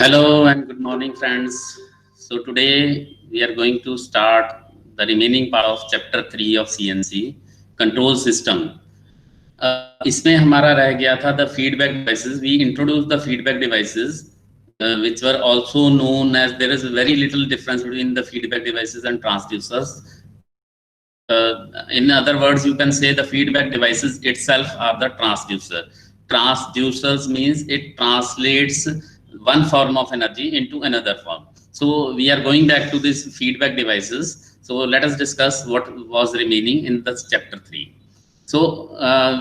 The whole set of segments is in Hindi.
Hello and good morning, friends. So today we are going to start the remaining part of chapter 3 of CNC, control system. इसमें हमारा रह गया था the feedback devices. We introduced the feedback devices, which were also known as there is very little difference between the feedback devices and transducers. In other words, you can say the feedback devices itself are the transducer. Transducers means it translates one form of energy into another form. So we are going back to these feedback devices. So let us discuss what was remaining in the chapter 3. So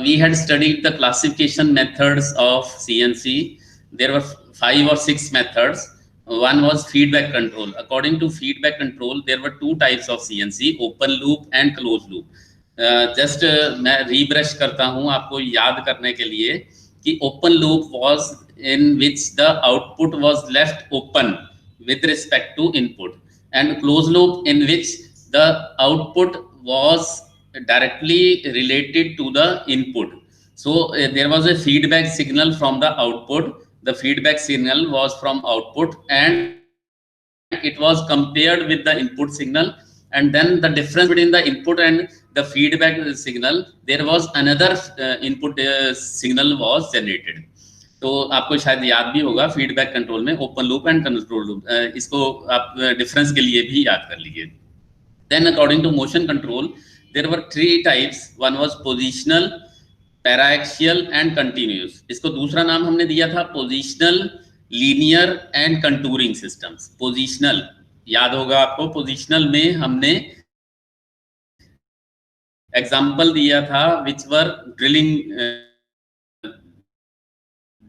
we had studied the classification methods of CNC. There were 5 or 6 methods. One was feedback control. According to feedback control, there were 2 types of CNC, open loop and closed loop. Just मैं रीब्रश करता हूँ आपको याद करने के लिए कि open loop was in which the output was left open with respect to input, and closed loop in which the output was directly related to the input. So there was a feedback signal from the output. The feedback signal was from output and it was compared with the input signal, and then the difference between the input and the feedback signal, there was another input signal was generated. तो आपको शायद याद भी होगा फीडबैक कंट्रोल में open loop and control loop, इसको आप डिफरेंस के लिए भी याद कर लीजिए. Then according to motion control, there were 3 types. One was positional, paraxial and continuous. इसको दूसरा नाम हमने दिया था positional, linear and contouring systems. Positional याद होगा आपको, positional में हमने एग्जाम्पल दिया था which were drilling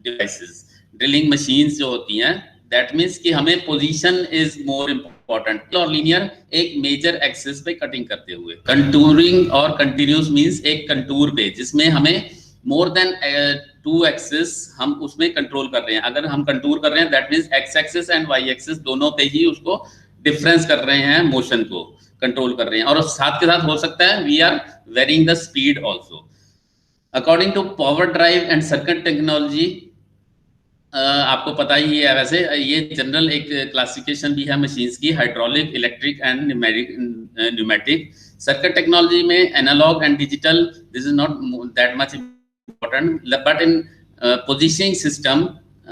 devices, drilling machines जो होती हैं. That means कि हमें position is more important. और linear एक major axis पे cutting करते हुए. Contouring और continuous means एक contour पे जिसमें हमें more than 2 axis हम उसमें control कर रहे हैं. अगर हम contour कर रहे हैं that means x axis and y axis दोनों पे ही उसको difference कर रहे हैं, motion को control कर रहे हैं. और साथ के साथ हो सकता है we are varying the speed also. According to power drive and circuit technology, आपको पता ही है वैसे ये जनरल एक क्लासिफिकेशन भी है मशीन्स की, hydraulic, electric and pneumatic. Circuit technology में analogue and digital, this is not that much important, but in positioning system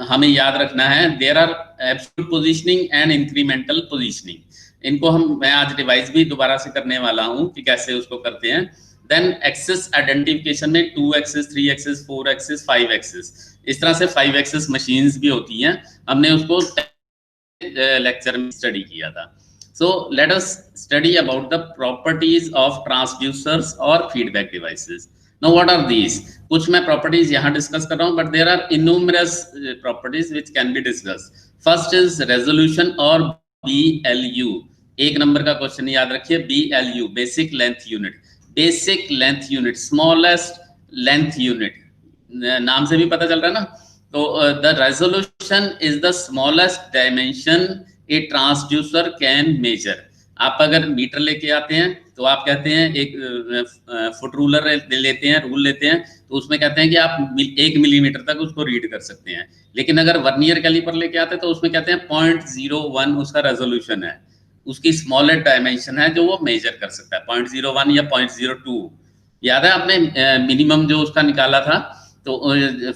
हमें याद रखना है there are absolute positioning and incremental positioning. इनको मैं आज रिवाइज भी दोबारा से करने वाला हूं कि कैसे उसको करते हैं. देन एक्सिस आइडेंटिफिकेशन में 2 एक्सिस, 3 एक्सिस, 4 एक्सिस, 5 एक्सिस, इस तरह से 5 एक्सिस मशीन्स भी होती हैं. हमने उसको लेक्चर में स्टडी किया था. So let us study about the properties of transducers और feedback devices. Now what are these? कुछ मैं प्रॉपर्टीज यहाँ डिस्कस कर रहा हूँ, but there are numerous properties which can be discussed. First is resolution और BLU. 1 नंबर का क्वेश्चन याद रखिए, BLU basic length unit. Basic length unit, smallest length unit, नाम से भी पता चल रहा है ना. तो the resolution is the smallest dimension A transducer can measure. आप अगर मीटर लेके आते हैं तो आप कहते हैं एक फुट रूलर लेते हैं, रूल लेते हैं, तो उसमें कहते हैं कि आप 1 मिलीमीटर तक उसको रीड कर सकते हैं. लेकिन अगर वर्नियर कैलिपर लेके आते हैं तो उसमें कहते हैं 0.01 उसका रेजोल्यूशन है, उसकी स्मॉलेस्ट डायमेंशन है जो वो मेजर कर सकता है, 0.01 या 0.02. याद है आपने मिनिमम जो उसका निकाला था, तो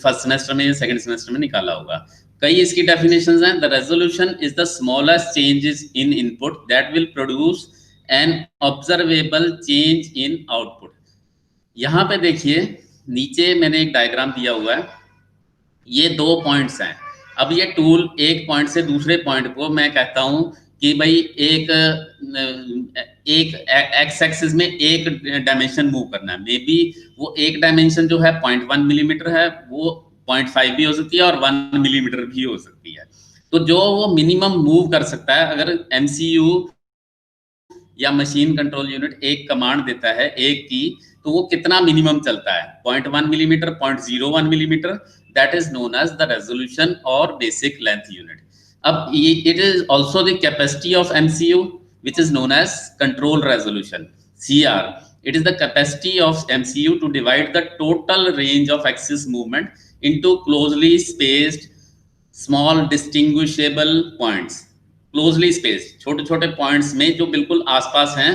फर्स्ट सेमेस्टर में या सेकंड सेमेस्टर में निकाला होगा. कई इसकी डेफिनेशंस हैं. The resolution is the smallest changes in input that will produce an observable change in output. यहाँ पे देखिए नीचे मैंने एक डायग्राम दिया हुआ है, ये 2 पॉइंट्स हैं. अब ये टूल एक पॉइंट से दूसरे पॉइंट को मैं कहता हूँ कि भाई एक एक्स एक्सिस में एक डायमेंशन मूव करना है. मे बी वो एक डायमेंशन जो है 0.1 मिलीमीटर है, वो 0.5 भी हो सकती है और 1 मिलीमीटर भी हो सकती है. तो जो वो मिनिमम मूव कर सकता है, अगर MCU या मशीन कंट्रोल यूनिट एक कमांड देता है एक की, तो वो कितना मिनिमम चलता है, 0.1 millimetre, 0.01 millimetre, that is known as the resolution और बेसिक लेंथ यूनिट. अब it is also the capacity of MCU which is known as control resolution, CR. It is the capacity of MCU to divide the total range of axis movement into closely spaced small distinguishable points, closely spaced, छोटे छोटे पॉइंट्स में जो बिल्कुल आसपास हैं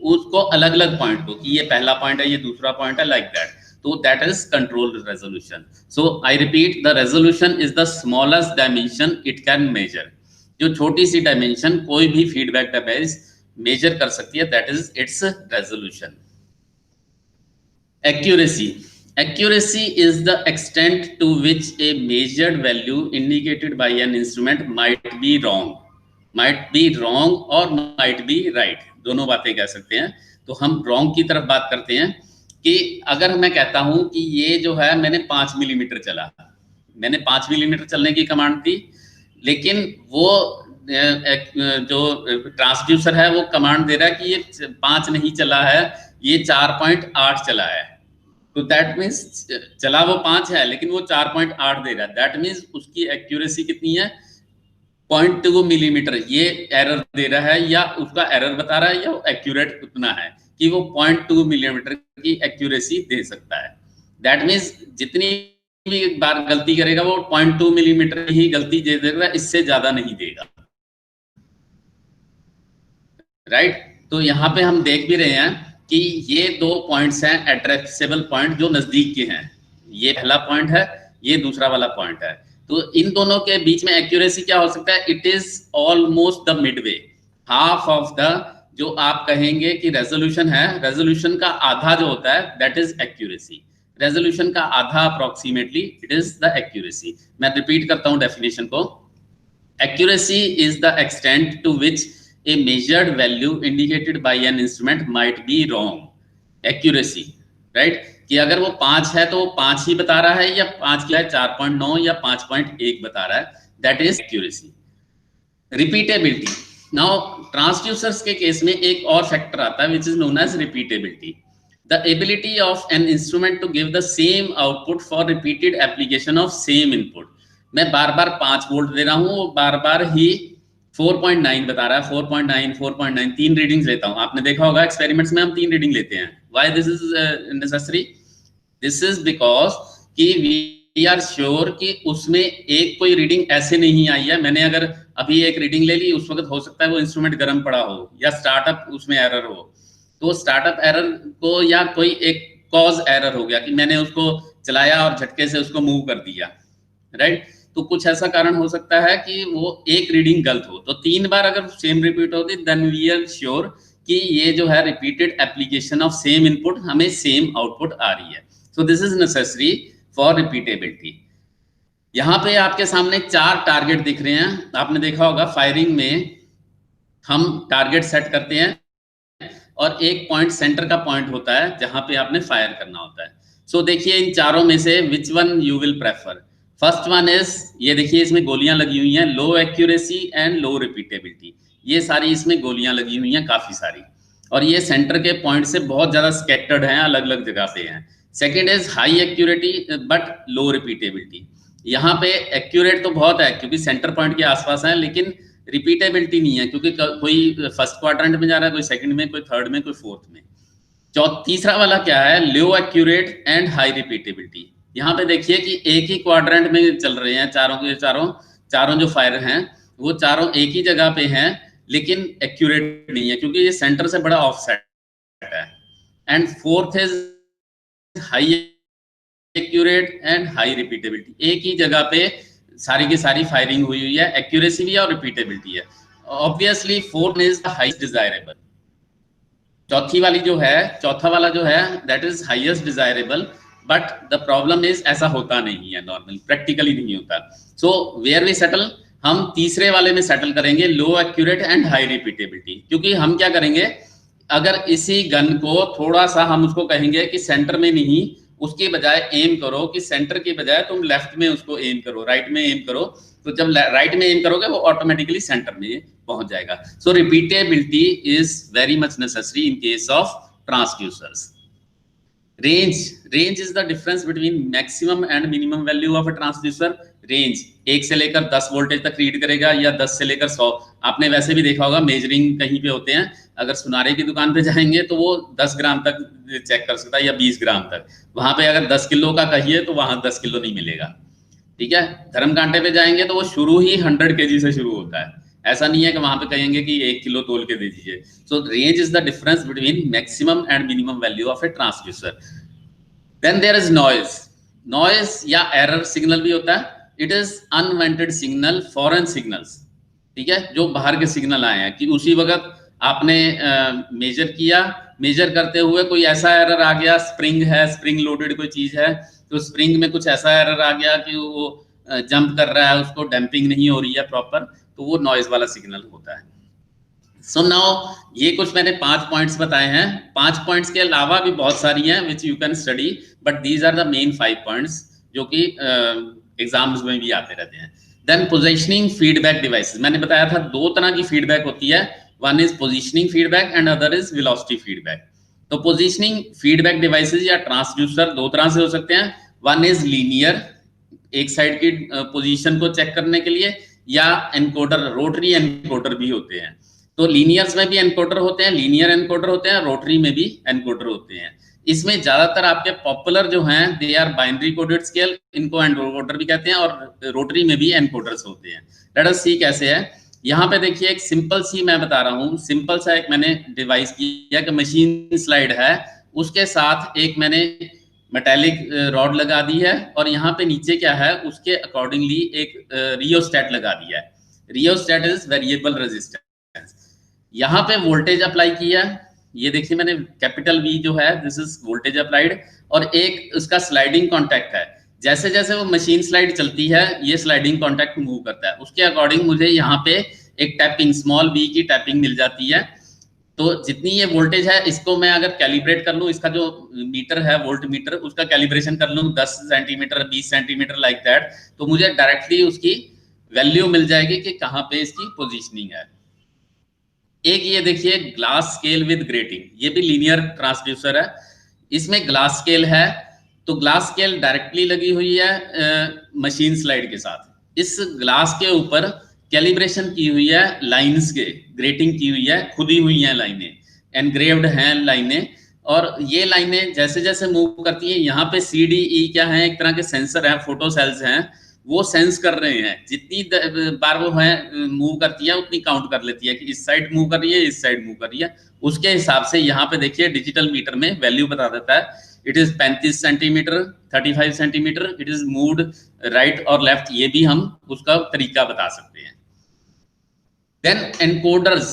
उसको अलग अलग पॉइंट को कि ये पहला पॉइंट है, ये दूसरा पॉइंट है, लाइक दैट। तो that is control resolution. So I repeat, the resolution is the smallest dimension it can measure. जो छोटी सी डायमेंशन कोई भी फीडबैक डिवाइस मेजर कर सकती है, that is it's resolution. Accuracy. Accuracy is the extent to which a measured value indicated by an instrument might be wrong or might be right. दोनों बातें कह सकते हैं। तो हम wrong की तरफ बात करते हैं कि अगर मैं कहता हूं कि ये जो है मैंने 5 मिलीमीटर चला, मैंने 5 मिलीमीटर चलने की कमांड दी, लेकिन वो जो ट्रांसड्यूसर है वो कमांड दे रहा है कि ये 5 नहीं चला है, ये 4.8 चला है। तो दैट मीन्स चला वो 5 है लेकिन वो 4.8 दे रहा है। दैट मीन्स उसकी एक्यूरेसी कितनी है? 0.2 मिलीमीटर। ये एरर दे रहा है या उसका एरर बता रहा है या एक्यूरेट उतना है कि वो 0.2 मिलीमीटर की एक्यूरेसी दे सकता है। दैट मीन्स जितनी भी बार गलती करेगा वो 0.2 मिलीमीटर ही गलती दे देगा, इससे ज्यादा नहीं देगा, राइट। तो यहाँ पे हम देख भी रहे हैं कि ये 2 पॉइंट्स हैं एड्रेसेबल पॉइंट जो नजदीक के हैं। ये पहला पॉइंट है, ये दूसरा वाला पॉइंट है। तो इन दोनों के बीच में एक्यूरेसी क्या हो सकता है? It is almost the Midway, half of the, जो आप कहेंगे कि रेजोल्यूशन है, रेजोल्यूशन का आधा जो होता है दैट इज एक्यूरेसी। रेजोल्यूशन का आधा approximately it is the accuracy. मैं रिपीट करता हूं डेफिनेशन को। Accuracy is the extent to which a measured value indicated by an instrument might be wrong. Accuracy, right? कि अगर वो 5 है तो वो 5 ही बता रहा है या 5 क्या है 4.9 या 5.1 बता रहा है, that is accuracy. Repeatability. Now transducers के केस में एक और फैक्टर आता है which is known as repeatability. The ability of an instrument to give the same output for repeated application of same input. मैं बार बार 5 वोल्ट दे रहा हूँ, बार बार ही 4.9 बता रहा है, 4.9 4.9 3 रीडिंग्स लेता हूं। आपने देखा होगा एक्सपेरिमेंट्स में हम 3 रीडिंग लेते हैं। Why this is necessary? This is because कि वी आर श्योर कि उसमें एक कोई रीडिंग ऐसे नहीं आई है। मैंने अगर अभी एक रीडिंग ले ली, उस वक्त हो सकता है वो इंस्ट्रूमेंट गर्म पड़ा हो या स्टार्टअप उसमें एरर हो, तो स्टार्टअप एरर को या कोई एक कॉज एरर हो गया कि मैंने उसको चलाया और झटके से उसको मूव कर दिया, राइट। तो कुछ ऐसा कारण हो सकता है कि वो एक रीडिंग गलत हो। तो 3 बार अगर सेम रिपीट होती देन वी आर श्योर कि ये जो है repeated application of same input हमें सेम आउटपुट आ रही है। So this is necessary for repeatability. यहाँ पे आपके सामने 4 टारगेट दिख रहे हैं। आपने देखा होगा फायरिंग में हम टारगेट सेट करते हैं और एक पॉइंट सेंटर का पॉइंट होता है जहां पे आपने फायर करना होता है। सो देखिए इन चारों में से which one you will prefer? First one is, ये देखिए इसमें गोलियां लगी हुई हैं, लो एक्यूरेसी एंड लो रिपीटेबिलिटी। ये सारी इसमें गोलियां लगी हुई हैं काफी सारी, और ये सेंटर के पॉइंट से बहुत ज्यादा स्कैटर्ड हैं, अलग अलग जगह पे हैं। Second is high accuracy but low repeatability. यहाँ पे एक्यूरेट तो बहुत है क्योंकि सेंटर पॉइंट के आसपास है, लेकिन रिपीटेबिलिटी नहीं है क्योंकि कोई फर्स्ट क्वाड्रेंट में जा रहा है, कोई सेकंड में, कोई थर्ड में, कोई फोर्थ में। तीसरा वाला क्या है? लो एक्यूरेट एंड हाई रिपीटेबिलिटी। यहाँ पे देखिए कि एक ही क्वाड्रेंट में चल रहे हैं, चारों के चारों जो फायर हैं वो चारों एक ही जगह पे हैं, लेकिन एक्यूरेट नहीं है क्योंकि ये सेंटर से बड़ा ऑफसेट है। And fourth is high accurate and high repeatability. एक ही जगह पे सारी की सारी फायरिंग हुई हुई है, एक्यूरेसी भी है और रिपीटेबिलिटी है। Obviously fourth is the highest desirable. चौथा वाला जो है that is highest desirable, but the problem is ऐसा होता नहीं है, नॉर्मली प्रैक्टिकली नहीं होता। सो वेयर वी सेटल, हम तीसरे वाले में सेटल करेंगे, लो एक्यूरेट एंड हाई रिपीटेबिलिटी। क्योंकि हम क्या करेंगे, अगर इसी गन को थोड़ा सा हम उसको कहेंगे कि सेंटर में नहीं, उसके बजाय एम करो कि सेंटर के बजाय तुम लेफ्ट में उसको एम करो, राइट में एम करो, तो जब राइट में एम करोगे वो ऑटोमेटिकली सेंटर में पहुंच जाएगा। So repeatability is very much necessary in case of transducers. Range is the difference between maximum and minimum value of a transducer. Range 1 से लेकर 10 वोल्टेज तक रीड करेगा या 10 से लेकर 100। आपने वैसे भी देखा होगा मेजरिंग कहीं पे होते हैं, अगर सुनारे की दुकान पे जाएंगे तो वो 10 ग्राम तक चेक कर सकता है या 20 ग्राम तक। वहां पे अगर 10 किलो का कहिए तो वहां 10 किलो नहीं मिलेगा। ठीक है। धर्म कांटे पे जाएंगे तो वो शुरू ही 100 kg से शुरू होता है, ऐसा नहीं है कि वहां पे कहेंगे कि 1 किलो तोल के दे दीजिए। So range is the difference between maximum and minimum value of a transducer. Then there is noise. Noise या एरर सिग्नल भी होता है। It is unwanted signal, foreign signals, ठीक है, जो बाहर के सिग्नल आए हैं कि उसी वक्त आपने मेजर किया, मेजर करते हुए कोई ऐसा एरर आ गया, स्प्रिंग है, स्प्रिंग लोडेड कोई चीज है, तो स्प्रिंग में कुछ ऐसा एरर आ गया कि वो जंप कर रहा है, उसको डैम्पिंग नहीं हो रही है प्रॉपर, तो वो नॉइज वाला सिग्नल होता है। सो नाउ ये कुछ मैंने 5 पॉइंट्स बताए हैं। 5 पॉइंट्स के अलावा भी बहुत सारी हैं which you can study, but these are the main 5 points जो कि एग्जाम्स में भी आते रहते हैं। देन पोजिशनिंग फीडबैक डिवाइसेस, मैंने बताया था 2 तरह की फीडबैक होती है, one is positioning feedback and other is velocity feedback. तो पोजिशनिंग फीडबैक डिवाइसेस या ट्रांसड्यूसर 2 तरह से हो सकते हैं। वन इज लीनियर, एक साइड की पोजीशन को चेक करने के लिए, या एनकोडर, रोटरी एनकोडर भी होते हैं। तो लीनियर्स में भी एनकोडर होते हैं, लीनियर एनकोडर होते हैं, रोटरी में भी एनकोडर होते हैं। इसमें ज्यादातर आपके पॉपुलर जो हैं they are binary coded scale, इनको एनकोडर भी कहते हैं, और रोटरी में भी एनकोडर्स होते हैं। लेट अस सी कैसे है। यहाँ पे देखिए एक सिंपल सी मैं बता रहा हूँ, सिंपल सा एक मैंने डिवाइस किया कि मशीन स्लाइड है, उसके साथ एक मैंने मेटेलिक रॉड लगा दी है, और यहाँ पे नीचे क्या है उसके अकॉर्डिंगली एक रियोस्टेट लगा दिया है। Rheostat is variable resistance. यहाँ पे वोल्टेज अप्लाई किया, ये देखिए मैंने कैपिटल V जो है दिस इज वोल्टेज अप्लाइड, और एक उसका स्लाइडिंग कॉन्टैक्ट है। जैसे जैसे वो मशीन स्लाइड चलती है ये स्लाइडिंग कॉन्टैक्ट मूव करता है, उसके अकॉर्डिंग मुझे यहाँ पे एक टैपिंग, स्मॉल v की टैपिंग मिल जाती है। तो जितनी ये वोल्टेज है इसको मैं अगर कैलिब्रेट कर लूँ, इसका जो मीटर है वोल्ट मीटर, उसका कैलिब्रेशन कर लूँ 10 सेंटीमीटर 20 सेंटीमीटर लाइक दैट, तो मुझे डायरेक्टली उसकी वैल्यू मिल जाएगी कि कहाँ पे इसकी पोजीशनिंग है। एक ये देखिए ग्लास स्केल विद ग्रेटिंग, ये भी लीनियर ट्रांसड्यूसर है। इसमें ग्लास स्केल है, तो ग्लास स्केल डायरेक्टली लगी हुई है मशीन स्लाइड के साथ। इस ग्लास के ऊपर कैलिब्रेशन की हुई है लाइंस के, ग्रेटिंग की हुई है, खुदी हुई हैं लाइनें, एनग्रेव्ड हैं लाइनें, और ये लाइनें जैसे जैसे मूव करती हैं, यहाँ पे CDE क्या है, एक तरह के सेंसर हैं, फोटो सेल्स हैं, वो सेंस कर रहे हैं। जितनी बार वो है मूव करती है उतनी काउंट कर लेती है कि इस साइड मूव कर रही है, इस साइड मूव कर रही है, उसके हिसाब से यहाँ पे देखिए डिजिटल मीटर में वैल्यू बता देता है। It is 35 centimetre, 35 centimetre, it is moved right और लेफ्ट, ये भी हम उसका तरीका बता सकते हैं। Then encoders,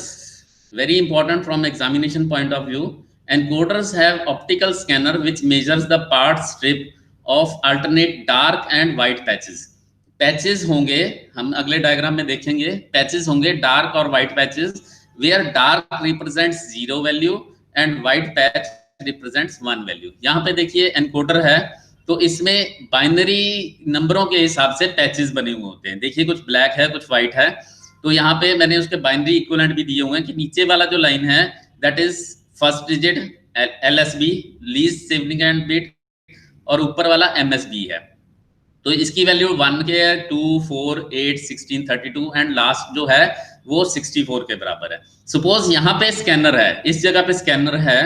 very important from examination point of view. Encoders have optical scanner which measures the part strip of alternate dark and white patches. Patches होंगे, हम अगले डायग्राम में देखेंगे, पैचेस होंगे डार्क और white patches, where dark represents 0 value and white patch represents 1 value. यहाँ पे देखिए एनकोडर है, तो इसमें बाइनरी नंबरों के हिसाब से पैचेस बने हुए होते हैं। देखिए कुछ ब्लैक है कुछ व्हाइट है, तो यहाँ पे मैंने उसके बाइनरी इक्विवेलेंट भी दिए हुए हैं कि नीचे वाला जो लाइन है that is first digit LSB, least significant bit, और ऊपर वाला MSB है। तो इसकी वैल्यू 1 के है, 2, 4, 8, 16, 32 एंड लास्ट जो है वो 64 के बराबर है। सपोज यहाँ पे स्कैनर है, इस जगह पे स्कैनर है,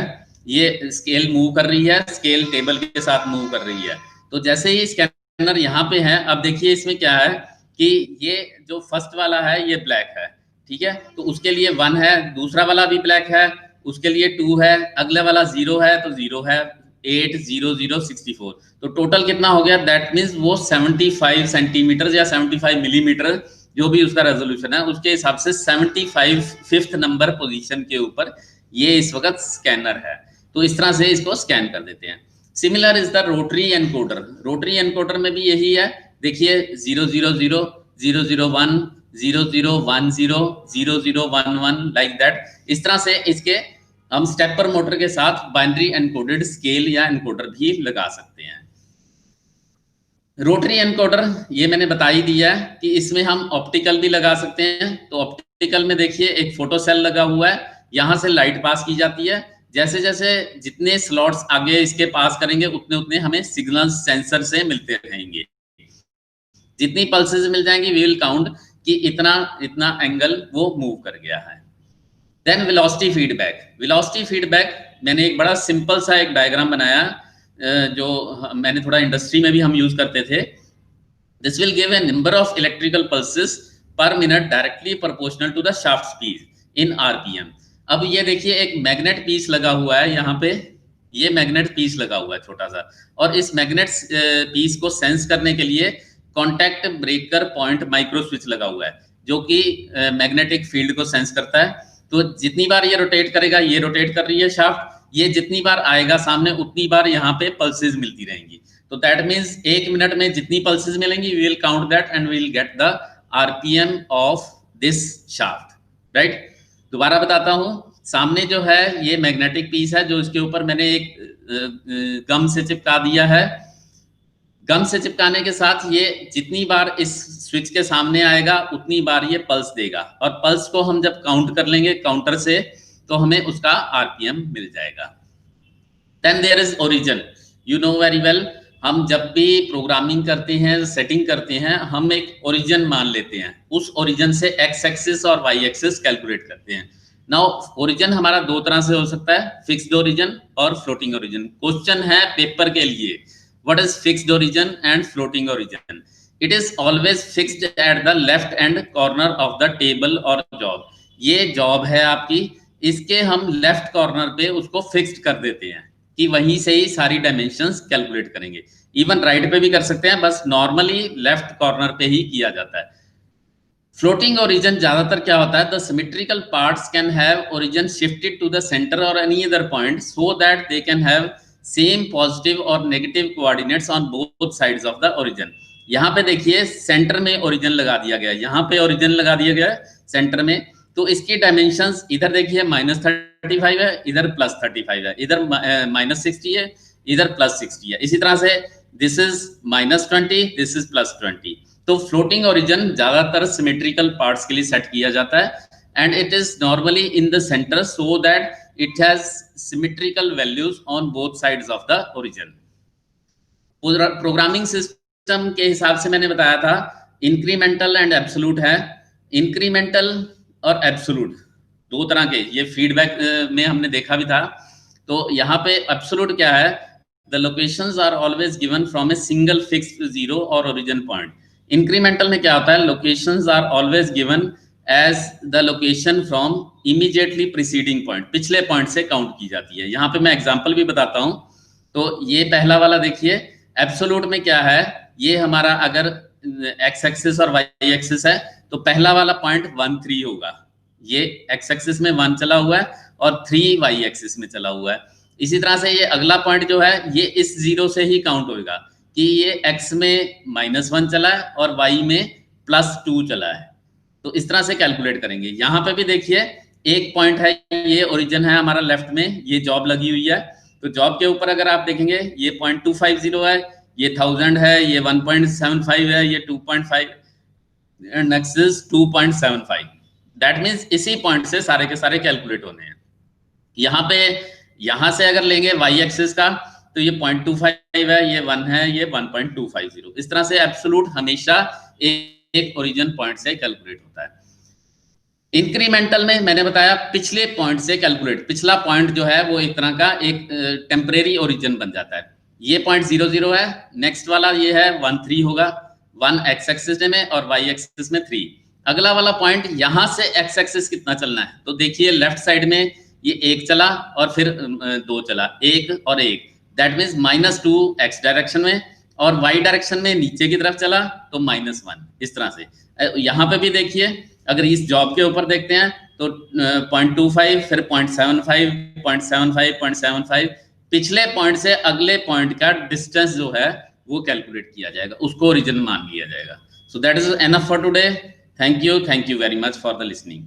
ये स्केल मूव कर रही है, स्केल टेबल के साथ मूव कर रही है। तो जैसे ही स्कैनर यहाँ पे है, अब देखिए इसमें क्या है कि ये जो फर्स्ट वाला है ये ब्लैक है, ठीक है, तो उसके लिए 1 है, दूसरा वाला भी ब्लैक है, उसके लिए 2 है, अगले वाला 0 है तो 0 है, 8, 0, 0, 64, तो टोटल कितना हो गया, दैट मीन्स वो 75 सेंटीमीटर या 75 मिलीमीटर जो भी उसका रेजोल्यूशन है उसके हिसाब से 75th नंबर पोजीशन के ऊपर ये इस वक्त स्कैनर है। तो इस तरह से इसको स्कैन कर देते हैं। Similar is the rotary encoder. Rotary encoder में भी यही है, देखिए 0, 0, 0, 0, 0, 1, 0, 0, 1, 0, 0, 0, 1, 1 लाइक दैट। इस तरह से इसके हम स्टेपर मोटर के साथ बाइनरी एनकोडेड स्केल या एनकोडर भी लगा सकते हैं। रोटरी एनकोडर ये मैंने बता ही दिया है कि इसमें हम ऑप्टिकल भी लगा सकते हैं। तो ऑप्टिकल में देखिए एक फोटो सेल लगा हुआ है, यहाँ से लाइट पास की जाती है, जैसे जैसे जितने स्लॉट्स आगे इसके पास करेंगे उतने उतने हमें सिग्नल सेंसर से मिलते रहेंगे। जितनी पल्सेस मिल जाएंगी वी विल काउंट कि इतना इतना एंगल वो मूव कर गया है। Then velocity feedback. Velocity feedback मैंने एक बड़ा सिंपल सा एक डायग्राम बनाया जो मैंने थोड़ा इंडस्ट्री में भी हम यूज करते थे। This will give a number of electrical pulses per minute directly proportional to the shaft speed in RPM. अब ये देखिए एक मैग्नेट पीस लगा हुआ है यहाँ पे, ये मैग्नेट पीस लगा हुआ है छोटा सा, और इस मैग्नेट पीस को सेंस करने के लिए contact breaker point micro switch लगा हुआ है जो कि मैग्नेटिक फील्ड को सेंस करता है। तो जितनी बार ये रोटेट करेगा, ये रोटेट कर रही है शाफ्ट, ये जितनी बार आएगा सामने उतनी बार यहाँ पे पल्सेस मिलती रहेंगी। तो दैट मीन्स 1 मिनट में जितनी पल्सेस मिलेंगी we will count that and we will get the RPM of this shaft, right. दोबारा बताता हूँ, सामने जो है ये मैग्नेटिक पीस है जो इसके ऊपर मैंने एक गम से चिपका दिया है। गम से चिपकाने के साथ ये जितनी बार इस स्विच के सामने आएगा उतनी बार ये पल्स देगा, और पल्स को हम जब काउंट कर लेंगे काउंटर से तो हमें उसका आरपीएम मिल जाएगा। Then there is origin, you know very well, हम जब भी प्रोग्रामिंग करते हैं, सेटिंग करते हैं, हम एक ओरिजिन मान लेते हैं, उस ओरिजिन से एक्स एक्सिस और वाई एक्सिस कैलकुलेट करते हैं। नाउ ओरिजिन हमारा दो तरह से हो सकता है, फिक्स्ड ओरिजिन और फ्लोटिंग ओरिजिन। क्वेश्चन है पेपर के लिए, what is fixed origin and floating origin? It is always fixed at the left and corner of the table और जॉब। ये जॉब है आपकी, इसके हम लेफ्ट कॉर्नर पे उसको फिक्स्ड कर देते हैं कि वहीं से ही सारी डायमेंशंस कैलकुलेट करेंगे। इवन राइट पे भी कर सकते हैं, बस नॉर्मली लेफ्ट कॉर्नर पे ही किया जाता है। फ्लोटिंग ओरिजिन ज्यादातर क्या होता है, the symmetrical parts can have origin shifted to the centre और any other point so that they can have same positive और negative coordinates on both sides of the origin. यहाँ पे देखिए सेंटर में ओरिजिन लगा दिया गया है, यहाँ पे ओरिजिन लगा दिया गया है सेंटर में, तो इसकी डायमेंशंस इधर देखिए -35 है, इधर +35 है, इधर -60 है, इधर +60 है। इसी तरह से दिस इज -20, दिस इज +20। तो फ्लोटिंग ओरिजिन ज्यादातर सिमेट्रिकल पार्ट्स के लिए सेट किया जाता है and it is normally in the centre so that it has symmetrical values on both sides of the origin. Programming system के हिसाब से मैंने बताया था इंक्रीमेंटल एंड एब्सोल्यूट है। इंक्रीमेंटल और एब्सोल्यूट दो तरह के, ये फीडबैक में हमने देखा भी था। तो यहाँ पे एब्सोल्यूट क्या है, the locations are always given from a single fixed zero और ओरिजिन पॉइंट। इंक्रीमेंटल में क्या होता है, locations are always given as the location from immediately preceding point, पिछले पॉइंट से काउंट की जाती है। यहाँ पे मैं एग्जांपल भी बताता हूँ। तो ये पहला वाला देखिए, एब्सोल्यूट में क्या है, ये हमारा अगर एक्स एक्सिस और वाई एक्सिस है तो पहला वाला पॉइंट 1 3 होगा, ये एक्स एक्सिस में 1 चला हुआ है और 3 वाई एक्सिस में चला हुआ है। इसी तरह से ये अगला पॉइंट जो है ये इस जीरो से ही काउंट होगा कि ये एक्स में -1 चला है और वाई में +2 चला है। तो इस तरह से कैलकुलेट करेंगे। यहाँ पे भी देखिए एक पॉइंट है, ये ओरिजिन है हमारा लेफ्ट में, ये जॉब लगी हुई है। तो जॉब के ऊपर अगर आप देखेंगे ये 0.250 है, ये 1000 है, ये 1.75 है, ये 2.5 and next is 2.75। That means इसी पॉइंट से सारे के सारे कैलकुलेट होने हैं। यहाँ पे यहाँ से अगर लेंगे वाई एक्सिस का तो ये 0.25 है, ये 1 है, ये 1.250। इस तरह से एब्सोल्यूट हमेशा एक ओरिजिन पॉइंट से कैलकुलेट होता है। इंक्रीमेंटल में मैंने बताया पिछले पॉइंट से कैलकुलेट, पिछला पॉइंट जो है वो एक तरह का एक टेम्परेरी ओरिजिन बन जाता है। ये पॉइंट 0 0 है, नेक्स्ट वाला ये है 1 3 होगा, 1 एक्स एक्सिस में और वाई एक्सिस में 3। अगला वाला पॉइंट यहाँ से एक्स एक्सिस कितना चलना है, तो देखिए लेफ्ट साइड में ये 1 चला और फिर 2 चला, 1 और 1, दैट मीन्स -2 एक्स डायरेक्शन में, और वाई डायरेक्शन में नीचे की तरफ चला तो -1। इस तरह से यहाँ पे भी देखिए, अगर इस जॉब के ऊपर देखते हैं तो 0.25 फिर 0.75 0.75 0.75, पिछले पॉइंट से अगले पॉइंट का डिस्टेंस जो है वो कैलकुलेट किया जाएगा, उसको ओरिजिन मान लिया जाएगा। So that is enough for today. Thank you very much for the listening.